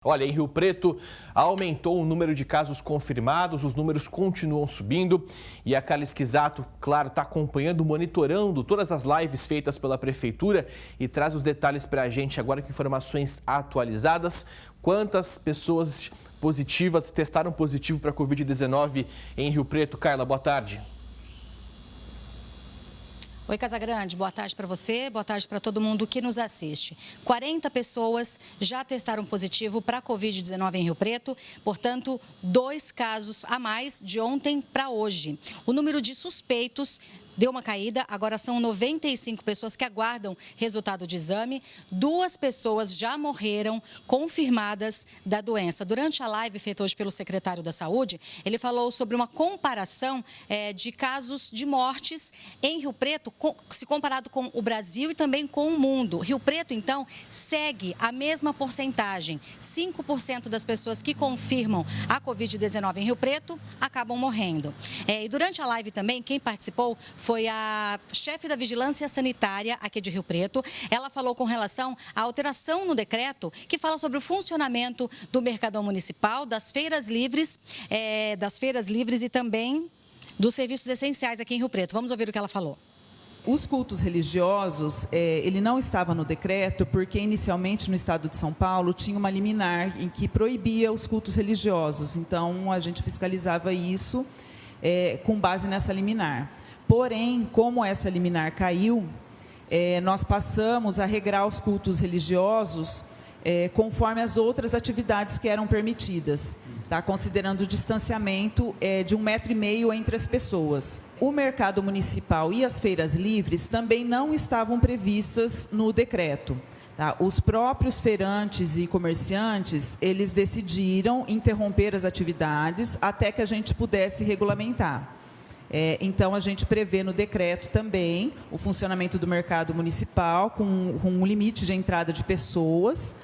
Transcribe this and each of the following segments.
Olha, em Rio Preto aumentou o número de casos confirmados, os números continuam subindo e a Carla Esquisato, claro, está acompanhando, monitorando todas as lives feitas pela Prefeitura e traz os detalhes para a gente agora com informações atualizadas. Quantas pessoas positivas testaram positivo para a Covid-19 em Rio Preto? Carla, boa tarde. Oi, Casagrande, boa tarde para você, boa tarde para todo mundo que nos assiste. 40 pessoas já testaram positivo para a Covid-19 em Rio Preto, portanto, 2 casos a mais de ontem para hoje. O número de suspeitos deu uma caída, agora são 95 pessoas que aguardam resultado de exame. 2 pessoas já morreram confirmadas da doença. Durante a live feita hoje pelo secretário da Saúde, ele falou sobre uma comparação de casos de mortes em Rio Preto, se comparado com o Brasil e também com o mundo. Rio Preto, então, segue a mesma porcentagem. 5% das pessoas que confirmam a Covid-19 em Rio Preto acabam morrendo. E durante a live também, quem participou foi a chefe da Vigilância Sanitária aqui de Rio Preto. Ela falou com relação à alteração no decreto que fala sobre o funcionamento do Mercadão Municipal, das feiras livres e também dos serviços essenciais aqui em Rio Preto. Vamos ouvir o que ela falou. Os cultos religiosos, ele não estava no decreto porque inicialmente no estado de São Paulo tinha uma liminar em que proibia os cultos religiosos. Então, a gente fiscalizava isso com base nessa liminar. Porém, como essa liminar caiu, nós passamos a regrar os cultos religiosos conforme as outras atividades que eram permitidas, tá? Considerando o distanciamento de 1,5 m entre as pessoas. O mercado municipal e as feiras livres também não estavam previstas no decreto. Tá? Os próprios feirantes e comerciantes, eles decidiram interromper as atividades até que a gente pudesse regulamentar. Então, a gente prevê no decreto também o funcionamento do mercado municipal com um limite de entrada de pessoas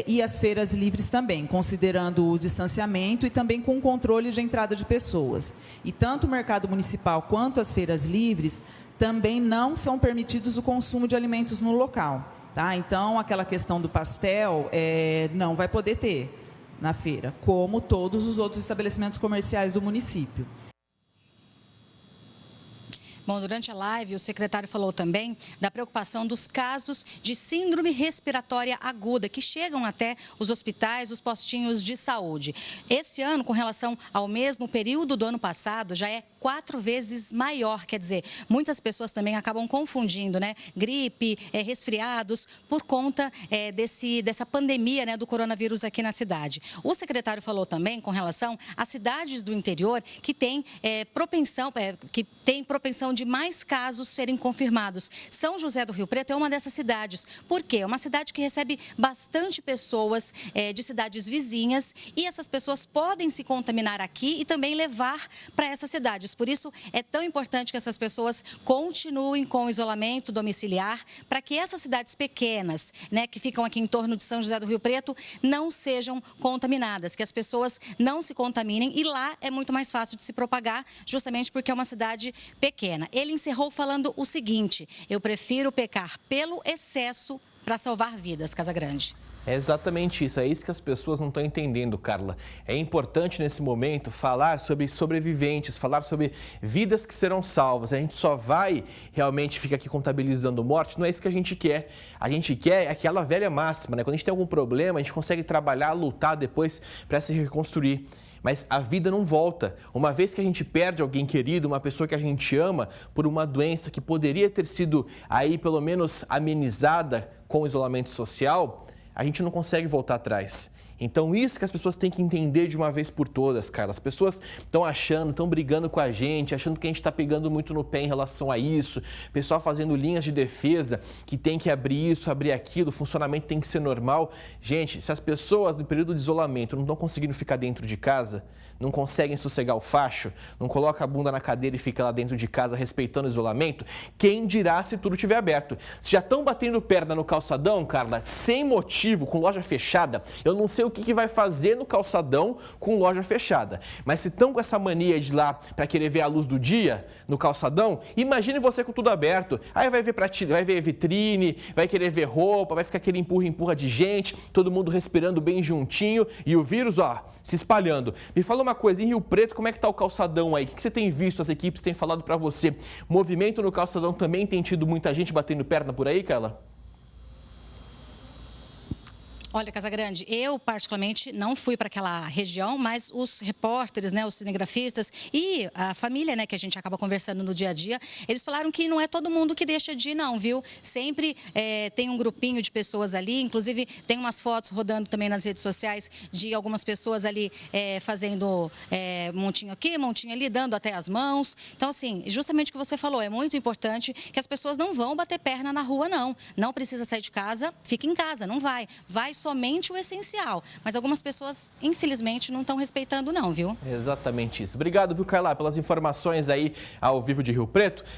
e as feiras livres também, considerando o distanciamento e também com controle de entrada de pessoas. E tanto o mercado municipal quanto as feiras livres também não são permitidos o consumo de alimentos no local. Tá? Então, aquela questão do pastel não vai poder ter na feira, como todos os outros estabelecimentos comerciais do município. Bom, durante a live, o secretário falou também da preocupação dos casos de síndrome respiratória aguda, que chegam até os hospitais, os postinhos de saúde. Esse ano, com relação ao mesmo período do ano passado, já é 4 vezes maior. Quer dizer, muitas pessoas também acabam confundindo, né? Gripe, resfriados, por conta dessa pandemia, né, do coronavírus aqui na cidade. O secretário falou também com relação às cidades do interior que têm propensão de mais casos serem confirmados. São José do Rio Preto é uma dessas cidades. Por quê? É uma cidade que recebe bastante pessoas de cidades vizinhas e essas pessoas podem se contaminar aqui e também levar para essas cidades. Por isso, é tão importante que essas pessoas continuem com o isolamento domiciliar para que essas cidades pequenas, né, que ficam aqui em torno de São José do Rio Preto, não sejam contaminadas, que as pessoas não se contaminem e lá é muito mais fácil de se propagar, justamente porque é uma cidade pequena. Ele encerrou falando o seguinte: eu prefiro pecar pelo excesso para salvar vidas, Casagrande. É exatamente isso, é isso que as pessoas não estão entendendo, Carla. É importante nesse momento falar sobre sobreviventes, falar sobre vidas que serão salvas. A gente só vai realmente ficar aqui contabilizando morte, não é isso que a gente quer. A gente quer aquela velha máxima, né? Quando a gente tem algum problema, a gente consegue trabalhar, lutar depois para se reconstruir. Mas a vida não volta. Uma vez que a gente perde alguém querido, uma pessoa que a gente ama, por uma doença que poderia ter sido aí pelo menos amenizada com o isolamento social, a gente não consegue voltar atrás. Então, isso que as pessoas têm que entender de uma vez por todas, Carla. As pessoas estão brigando com a gente, achando que a gente está pegando muito no pé em relação a isso. Pessoal fazendo linhas de defesa, que tem que abrir isso, abrir aquilo, o funcionamento tem que ser normal. Gente, se as pessoas no período de isolamento não estão conseguindo ficar dentro de casa, não conseguem sossegar o facho, não coloca a bunda na cadeira e fica lá dentro de casa respeitando o isolamento, quem dirá se tudo estiver aberto? Se já estão batendo perna no calçadão, Carla, sem motivo, com loja fechada, eu não sei sei o que vai fazer no calçadão com loja fechada. Mas se estão com essa mania de ir lá para querer ver a luz do dia no calçadão, imagine você com tudo aberto. Aí vai ver vitrine, vai querer ver roupa, vai ficar aquele empurra de gente, todo mundo respirando bem juntinho e o vírus, se espalhando. Me fala uma coisa, em Rio Preto, como é que tá o calçadão aí? O que você tem visto, as equipes têm falado para você? Movimento no calçadão também tem tido muita gente batendo perna por aí, Carla? Olha, Casagrande, eu particularmente não fui para aquela região, mas os repórteres, né, os cinegrafistas e a família, né, que a gente acaba conversando no dia a dia, eles falaram que não é todo mundo que deixa de ir, não, viu? Sempre tem um grupinho de pessoas ali, inclusive tem umas fotos rodando também nas redes sociais de algumas pessoas ali fazendo montinho aqui, montinho ali, dando até as mãos. Então, assim, justamente o que você falou, é muito importante que as pessoas não vão bater perna na rua, não. Não precisa sair de casa, fica em casa, não vai. Vai somente o essencial. Mas algumas pessoas, infelizmente, não estão respeitando não, viu? Exatamente isso. Obrigado, viu, Carla, pelas informações aí ao vivo de Rio Preto.